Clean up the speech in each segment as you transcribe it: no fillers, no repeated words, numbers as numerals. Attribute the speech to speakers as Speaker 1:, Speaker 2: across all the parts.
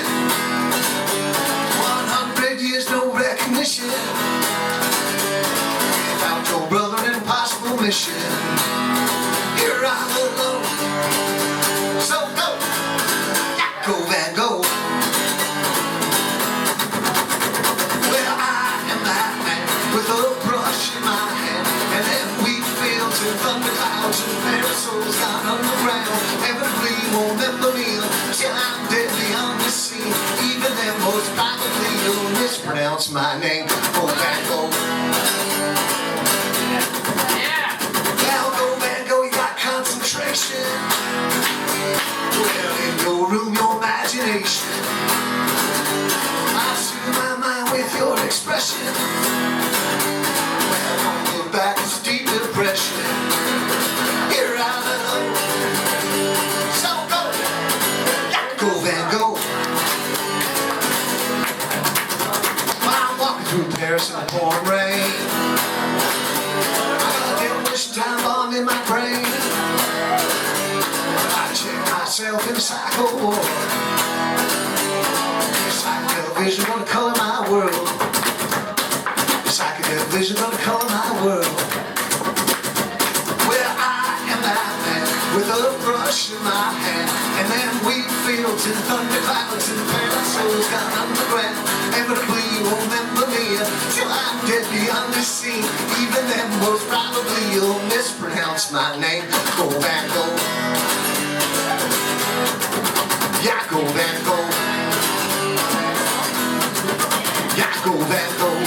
Speaker 1: 100 years, no recognition. Without your brother, an impossible mission. Here I'm alone. So go, go Van Gogh. Well, I am that man with a brush in my hand, and then wheat fields and thunder clouds and parasols down underground. Inevitably won't remember me till I'm dead beyond the scene. Even then, most probably you'll mispronounce my name. Go Van Gogh. Well, go Van Gogh, you got concentration. Well, in your room, your imagination. I soothe my mind with your expression. Well, don't look back, it's deep depression. Here I am. So go, go Van Gogh. While I'm walking through Paris in the pouring rain, I got a devilish time bomb in my brain. I check myself in the psycho ward. Psychedelic vision gonna color my world. Psychedelic vision gonna color my world. Well, I am that man with a brush in my hand, and then wheat fields and thunder clouds and parasols gone underground. Inevitably you won't remember me till I'm dead beyond the scene. Even then, most probably you'll mispronounce my name. Go Van Gogh. Yeah, go Van Gogh. Yeah, go Van Gogh.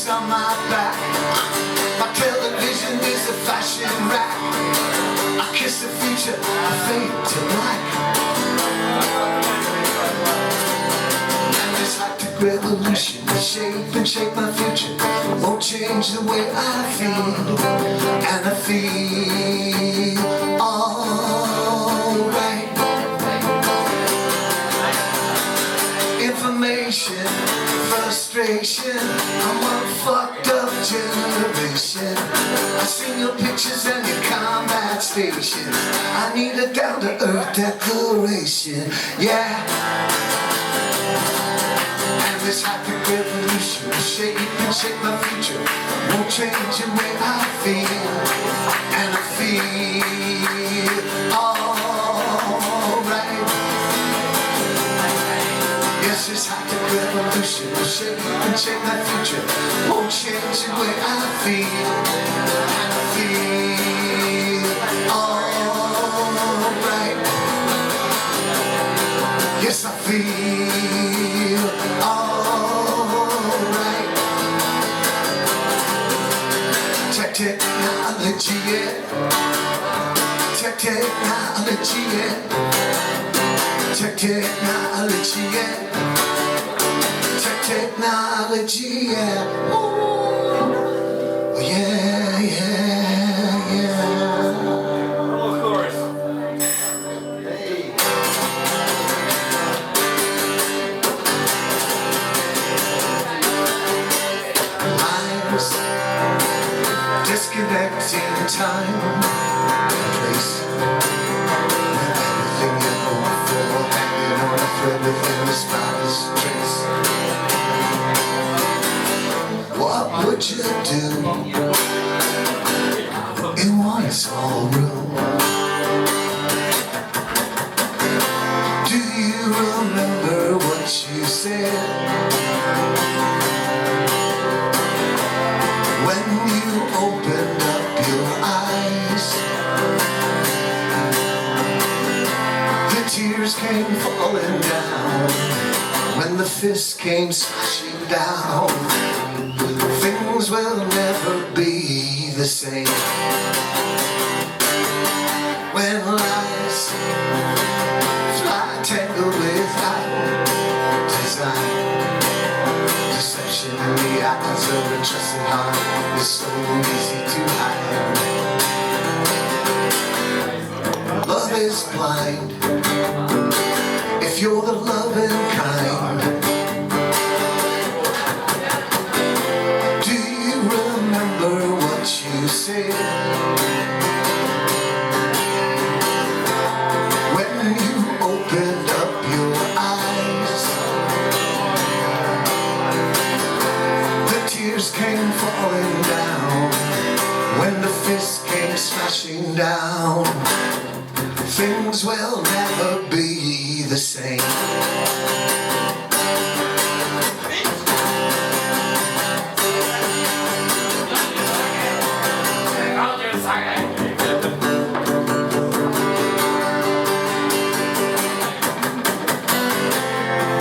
Speaker 1: On my back, my television is a fashion rack. I kiss the future, I fade to black. And this hectic revolution is shape my future. Won't change the way I feel, and I feel alright. Information, frustration, I'm a fucked up generation. I've seen your pictures and your combat stations. I need a down-to-earth declaration, yeah. And this happy revolution will shape my future. Won't change the way I feel, and I feel alright. Yes, this hectic revolution will shape my future. Won't change the way I feel, and I feel alright. Yes, I feel alright. Technology, yeah. Technology, yeah. Technology, yeah. Technology, yeah. Ooh. Yeah, yeah, yeah.
Speaker 2: Oh, of course.
Speaker 1: Hey. Lines disconnecting time and place. Everything you hope for hanging on a thread within the spotless trace. What would you do in one small room? Do you remember what you said when you opened up your eyes? The tears came falling down when the fist came smashing down, things will never be the same. When lies fly tangled without design, deception in the eyes of a trusted heart is so easy to hide. Love is blind if you're the loving kind. Do you remember what you said when you opened up your eyes? The tears came falling down when the fist came smashing down. Things will never be the same.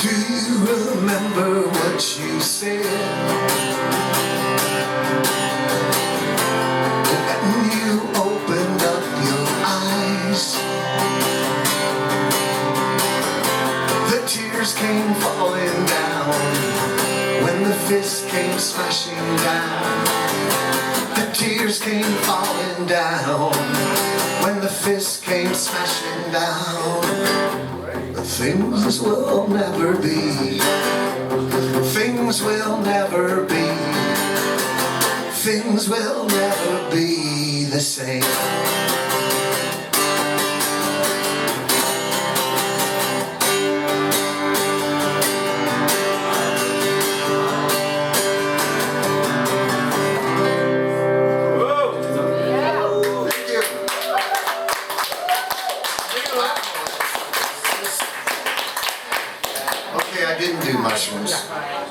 Speaker 1: Do you remember what you said when you opened up your eyes? The tears came falling down when the fist came smashing down. The tears came falling down when the fist came smashing down. But things will never be, things will never be, things will never be the same. Okay, I didn't do mushrooms.